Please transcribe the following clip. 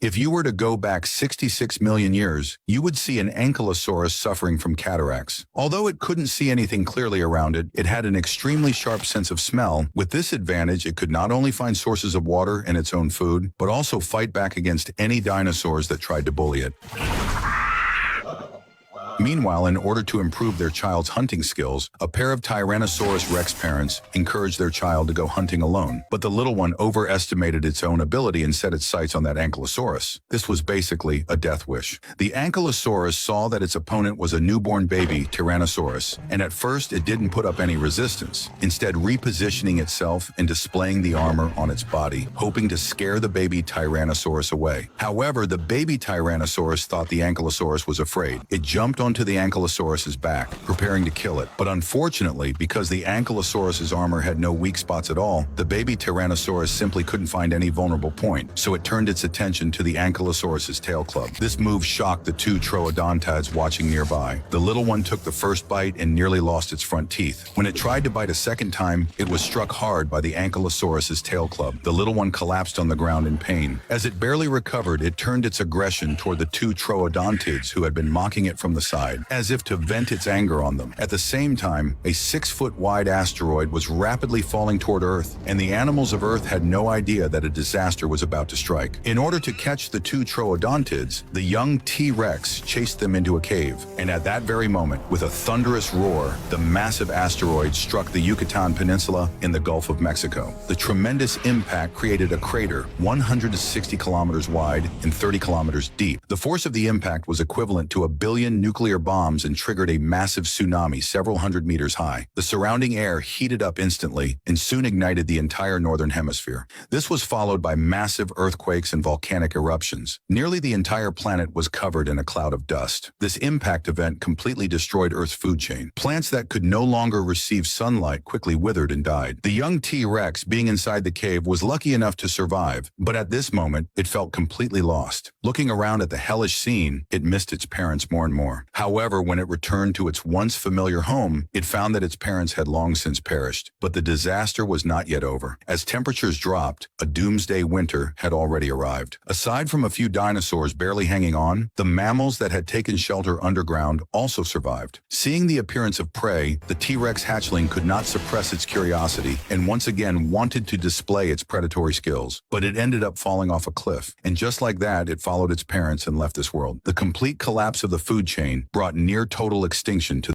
If you were to go back 66 million years, you would see an ankylosaurus suffering from cataracts. Although it couldn't see anything clearly around it, it had an extremely sharp sense of smell. With this advantage, it could not only find sources of water and its own food, but also fight back against any dinosaurs that tried to bully it. Meanwhile, in order to improve their child's hunting skills, a pair of Tyrannosaurus rex parents encouraged their child to go hunting alone. But the little one overestimated its own ability and set its sights on that ankylosaurus. This was basically a death wish. The ankylosaurus saw that its opponent was a newborn baby Tyrannosaurus, and at first it didn't put up any resistance, instead repositioning itself and displaying the armor on its body, hoping to scare the baby Tyrannosaurus away. However, the baby Tyrannosaurus thought the ankylosaurus was afraid. It jumped onto the ankylosaurus's back, preparing to kill it. But unfortunately, because the ankylosaurus's armor had no weak spots at all, the baby Tyrannosaurus simply couldn't find any vulnerable point, so it turned its attention to the ankylosaurus's tail club. This move shocked the two troodontids watching nearby. The little one took the first bite and nearly lost its front teeth. When it tried to bite a second time, it was struck hard by the ankylosaurus's tail club. The little one collapsed on the ground in pain. As it barely recovered, it turned its aggression toward the two troodontids who had been mocking it from the side, as if to vent its anger on them. At the same time, a 6-foot-wide asteroid was rapidly falling toward Earth, and the animals of Earth had no idea that a disaster was about to strike. In order to catch the two troodontids, the young T-Rex chased them into a cave, and at that very moment, with a thunderous roar, the massive asteroid struck the Yucatan Peninsula in the Gulf of Mexico. The tremendous impact created a crater 160 kilometers wide and 30 kilometers deep. The force of the impact was equivalent to 1 billion nuclear bombs and triggered a massive tsunami several hundred meters high. The surrounding air heated up instantly and soon ignited the entire northern hemisphere. This was followed by massive earthquakes and volcanic eruptions. Nearly the entire planet was covered in a cloud of dust. This impact event completely destroyed Earth's food chain. Plants that could no longer receive sunlight quickly withered and died. The young T-Rex, being inside the cave, was lucky enough to survive, but at this moment, it felt completely lost. Looking around at the hellish scene, it missed its parents more and more. However, when it returned to its once familiar home, it found that its parents had long since perished. But the disaster was not yet over. As temperatures dropped, a doomsday winter had already arrived. Aside from a few dinosaurs barely hanging on, the mammals that had taken shelter underground also survived. Seeing the appearance of prey, the T-Rex hatchling could not suppress its curiosity and once again wanted to display its predatory skills. But it ended up falling off a cliff, and just like that, it followed its parents and left this world. The complete collapse of the food chain brought near total extinction to